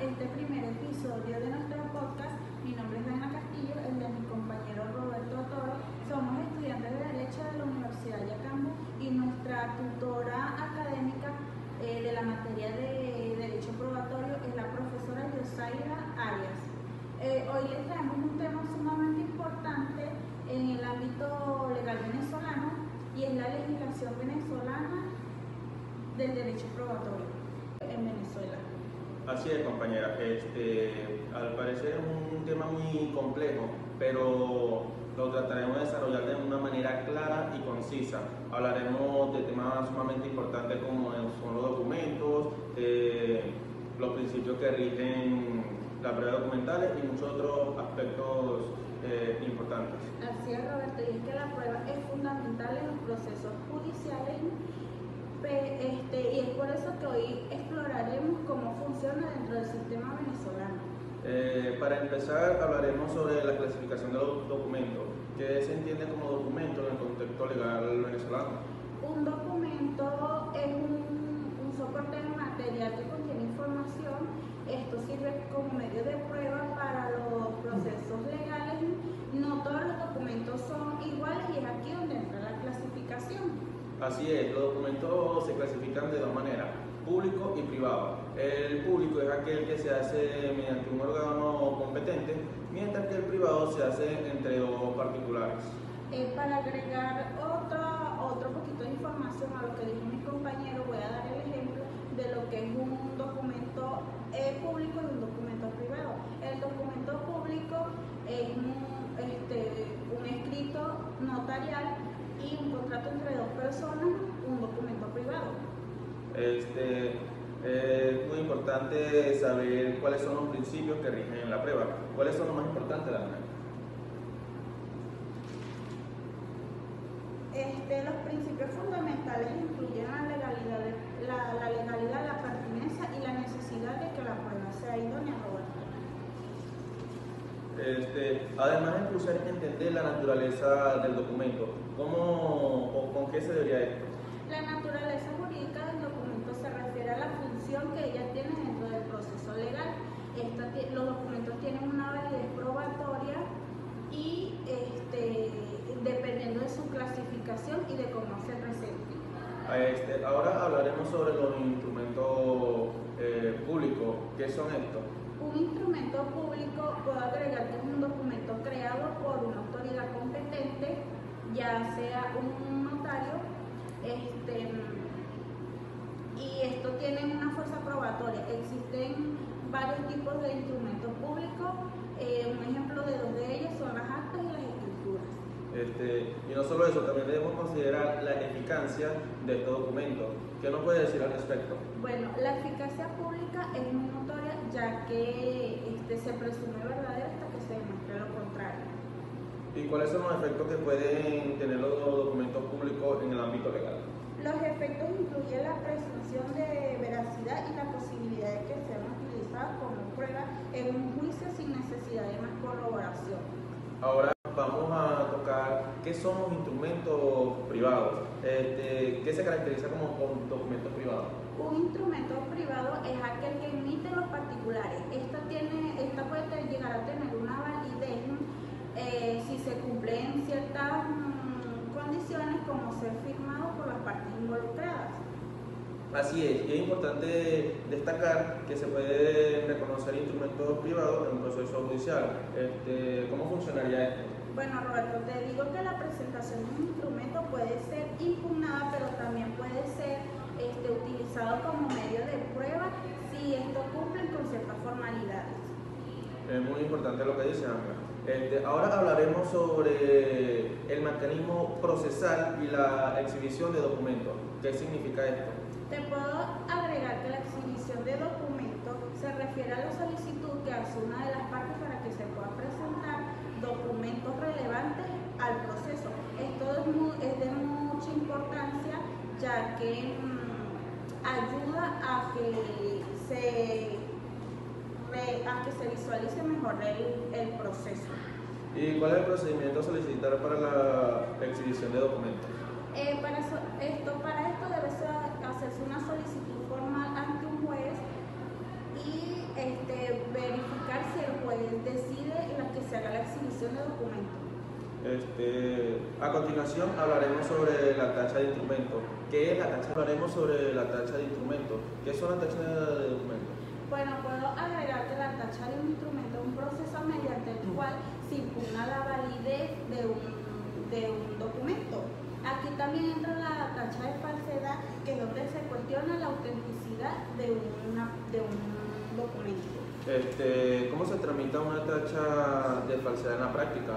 este primer episodio de nuestro podcast. Mi nombre es Dana Castillo, el de mi compañero Roberto Toro. Somos estudiantes de Derecho de la Universidad Yacambu y nuestra tutora académica de la materia de Derecho Probatorio es la profesora Yosaira Arias. Hoy les traemos un tema sumamente importante en el ámbito legal venezolano y es la legislación venezolana del derecho probatorio en Venezuela. Así es, compañera. Al parecer es un tema muy complejo, pero lo trataremos de desarrollar de una manera clara y concisa. Hablaremos de temas sumamente importantes como son los documentos, los principios que rigen las pruebas documentales y muchos otros aspectos importantes. Así es, Roberto, y es que la prueba es fundamental en los procesos judiciales. Y es por eso que hoy exploraremos cómo funciona dentro del sistema venezolano. Para empezar, hablaremos sobre la clasificación de los documentos. ¿Qué se entiende como documento en el contexto legal venezolano? Un documento es un soporte material que contiene información. Esto sirve como medio de prueba para los procesos legales. No todos los documentos son iguales y es aquí donde entra la clasificación. Así es, los documentos se clasifican de dos maneras, público y privado. El público es aquel que se hace mediante un órgano competente, mientras que el privado se hace entre dos particulares. Para agregar otro poquito de información a lo que dijo mi compañero, voy a dar el ejemplo de lo que es un documento público y un documento privado. El documento público es un escrito notarial y un contrato entre dos personas, un documento privado. Es muy importante saber cuáles son los principios que rigen la prueba. ¿Cuáles son los más importantes, Dana? Los principios fundamentales incluyen la legalidad, la pertinencia y la necesidad de que la prueba sea idónea, Roberto. Además de incluso hay que entender la naturaleza del documento. ¿Cómo o con qué se debería esto? La naturaleza jurídica del documento se refiere a la función que ella tiene dentro del proceso legal. Los documentos tienen una validez probatoria y dependiendo de su clasificación y de cómo se presente. Ahora hablaremos sobre los instrumentos públicos. ¿Qué son estos? Un instrumento público, puedo agregar que es un documento creado por una autoridad competente, ya sea un notario, y esto tiene una fuerza probatoria. Existen varios tipos de instrumentos públicos, un ejemplo de dos de ellos son las actas y las escrituras. Y no solo eso, también debemos considerar la eficacia de estos documentos. ¿Qué nos puede decir al respecto? Bueno, la eficacia pública es muy notoria, ya que se presume verdadero hasta que se demuestre lo contrario. ¿Y cuáles son los efectos que pueden tener los documentos públicos en el ámbito legal? Los efectos incluyen la presunción de veracidad y la posibilidad de que sean utilizados como prueba en un juicio sin necesidad de más corroboración. Ahora vamos a tocar qué son los instrumentos privados. ¿Qué se caracteriza como documentos privados? Un instrumento privado es aquel que emiten los particulares. Esta puede llegar a tener una validez si se cumplen ciertas condiciones como ser firmado por las partes involucradas. Así es, y es importante destacar que se puede reconocer instrumentos privados en un proceso judicial. ¿Cómo funcionaría esto? Bueno, Roberto, te digo que la presentación de un instrumento puede ser impugnada, pero también puede ser utilizado como medio de prueba si esto cumple con ciertas formalidades. Es muy importante lo que dice Ángela. Ahora hablaremos sobre el mecanismo procesal y la exhibición de documentos. ¿Qué significa esto? Te puedo agregar que la exhibición de documentos se refiere a la solicitud que hace una de las partes para que se pueda presentar documentos relevantes al proceso. Esto es de mucha importancia, ya que ayuda a que se visualice mejor el proceso. ¿Y cuál es el procedimiento a solicitar para la exhibición de documentos? Para esto debe hacerse una solicitud formal ante un juez y revisión de documentos. A continuación hablaremos sobre la tacha de instrumentos. ¿Qué es la tacha? Hablaremos sobre la tacha de instrumentos. ¿Qué son las tachas de documentos? Bueno, puedo agregar que la tacha de un instrumento es un proceso mediante el cual se impugna la validez de un documento. Aquí también entra la tacha de falsedad, que es donde se cuestiona la autenticidad de un documento. ¿Cómo se tramita una tacha de falsedad en la práctica?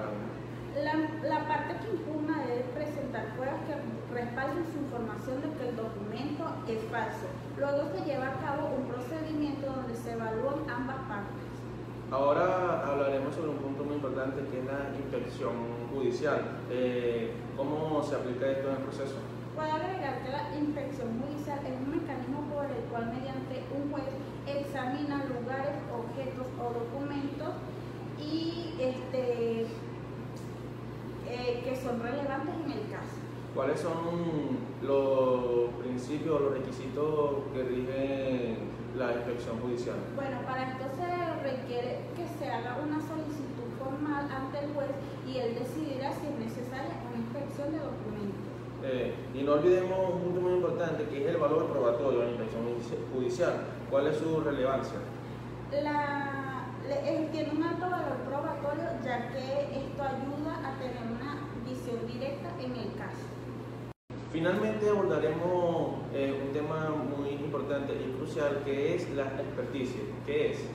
La parte que impugna debe presentar pruebas que respalden su información de que el documento es falso. Luego se lleva a cabo un procedimiento donde se evalúan ambas partes. Ahora hablaremos sobre un punto muy importante, que es la inspección judicial. ¿Cómo se aplica esto en el proceso? Puedo agregar que la inspección judicial es un mecanismo por el cual mediante un juez examina lugares, objetos o documentos y que son relevantes en el caso. ¿Cuáles son los principios o los requisitos que rigen la inspección judicial? Bueno, para esto se requiere que se haga una solicitud formal ante el juez y él decidirá si es necesaria una inspección de documentos. Y no olvidemos un punto muy importante, que es el valor probatorio de la inspección judicial. ¿Cuál es su relevancia? Tiene un alto valor probatorio, ya que esto ayuda a tener una visión directa en el caso. Finalmente abordaremos un tema muy importante y crucial, que es la experticia. ¿Qué es?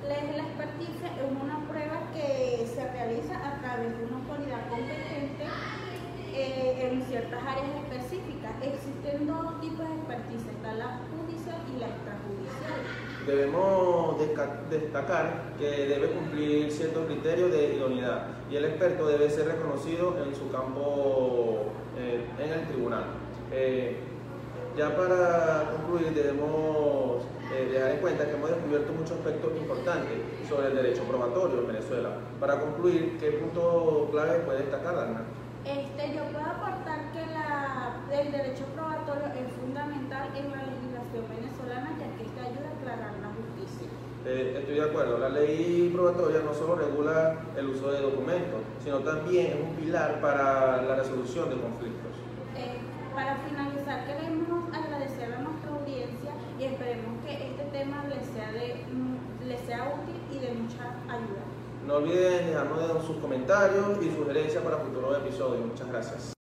La experticia es una prueba que se realiza a través de una autoridad competente en ciertas áreas específicas. Existen dos tipos de experticia, está la judicial y la extrajudicial. Debemos destacar que debe cumplir ciertos criterios de idoneidad y el experto debe ser reconocido en su campo en el tribunal. Ya para concluir, debemos dejar en cuenta que hemos descubierto muchos aspectos importantes sobre el derecho probatorio en Venezuela. Para concluir, ¿qué punto clave puede destacar, Dana? Yo puedo aportar que el derecho probatorio es fundamental en la legislación venezolana, ya que este ayuda a aclarar la justicia. Estoy de acuerdo. La ley probatoria no solo regula el uso de documentos, sino también es un pilar para la resolución de conflictos. Para finalizar, queremos agradecer a nuestra audiencia y esperemos que este tema les sea útil y de mucha ayuda. No olviden dejarnos sus comentarios y sugerencias para futuros episodios. Muchas gracias.